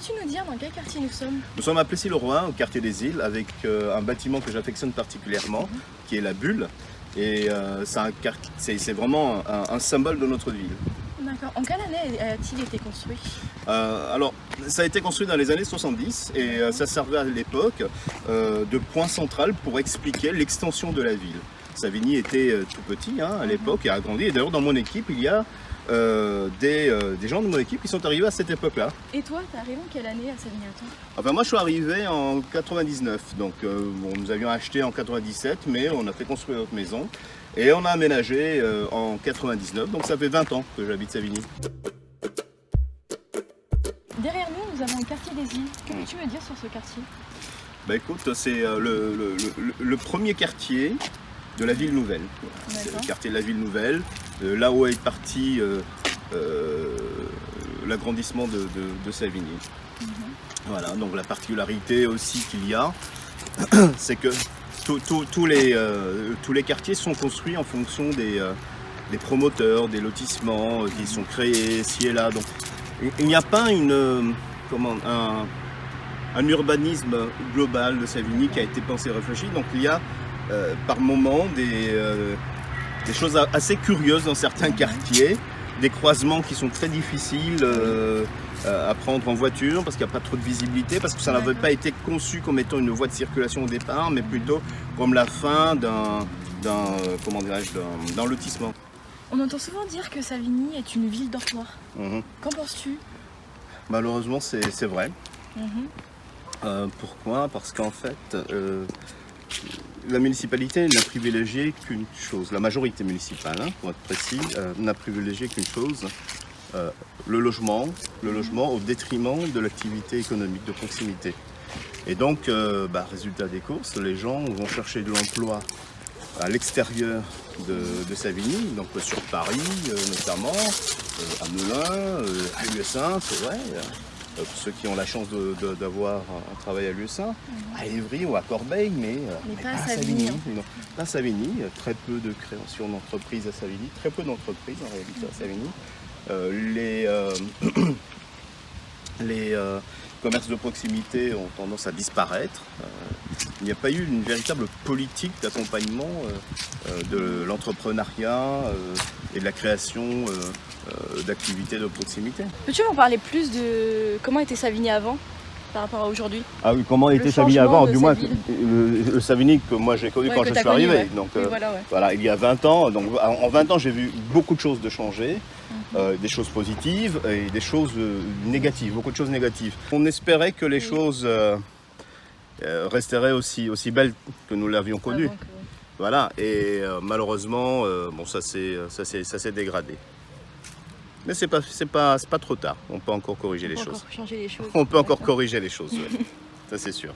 Peux-tu nous dire dans quel quartier nous sommes? Nous sommes à Plessis-le-Roi, au quartier des Îles, avec un bâtiment que j'affectionne particulièrement, qui est la Bulle. Et c'est vraiment un symbole de notre ville. D'accord. En quelle année a-t-il été construit? Alors, ça a été construit dans les années 70 et ça servait à l'époque de point central pour expliquer l'extension de la ville. Savigny était tout petit à l'époque et a grandi. Et d'ailleurs, dans mon équipe, il y a des gens de mon équipe qui sont arrivés à cette époque-là. Et toi, t'es arrivé en quelle année à Savigny-Autun? Enfin, moi, je suis arrivé en 99. Donc, nous avions acheté en 97, mais on a fait construire notre maison. Et on a aménagé en 99, donc ça fait 20 ans que j'habite Savigny. Derrière nous, nous avons le quartier des Îles. Que peux-tu me dire sur ce quartier? Bah écoute, c'est le premier quartier de la ville nouvelle. C'est le quartier de la ville nouvelle, là où est parti l'agrandissement de Savigny. Voilà, donc la particularité aussi qu'il y a, c'est que tous les quartiers sont construits en fonction des promoteurs, des lotissements qui sont créés ici et là. Donc, il n'y a pas un urbanisme global de Savigny qui a été pensé et réfléchi. Donc il y a par moments des choses assez curieuses dans certains quartiers, des croisements qui sont très difficiles à prendre en voiture parce qu'il n'y a pas trop de visibilité, parce que ça n'avait pas été conçu comme étant une voie de circulation au départ, mais plutôt comme la fin d'un lotissement. On entend souvent dire que Savigny est une ville dortoir. Qu'en penses-tu? Malheureusement, c'est vrai. Pourquoi? Parce qu'en fait, la municipalité n'a privilégié qu'une chose, la majorité municipale, pour être précis, n'a privilégié qu'une chose, le logement au détriment de l'activité économique de proximité. Et donc, résultat des courses, les gens vont chercher de l'emploi à l'extérieur de Savigny, donc sur Paris notamment, à Melun, à l'US1, c'est vrai. Pour ceux qui ont la chance d'avoir un travail à l'US1, à Évry ou à Corbeil, mais pas à Savigny. Pas à Savigny, très peu de création d'entreprises à Savigny, très peu d'entreprises en réalité à Savigny. Les commerces de proximité ont tendance à disparaître. Il n'y a pas eu une véritable politique d'accompagnement de l'entrepreneuriat et de la création d'activités de proximité. Peux-tu m'en parler plus de comment était Savigny avant par rapport à aujourd'hui? Ah oui, comment était Savigny avant? Du moins, le Savigny que moi j'ai connu quand je suis arrivé. Ouais. Donc, voilà, il y a 20 ans. Donc, en 20 ans, j'ai vu beaucoup de choses de changer. Des choses positives et des choses négatives, beaucoup de choses négatives. On espérait que les choses resteraient aussi belles que nous l'avions connues. Voilà, et malheureusement, ça s'est dégradé. Mais c'est pas trop tard, on peut encore corriger les choses. Changer les choses. On peut encore corriger les choses, ouais. Ça c'est sûr.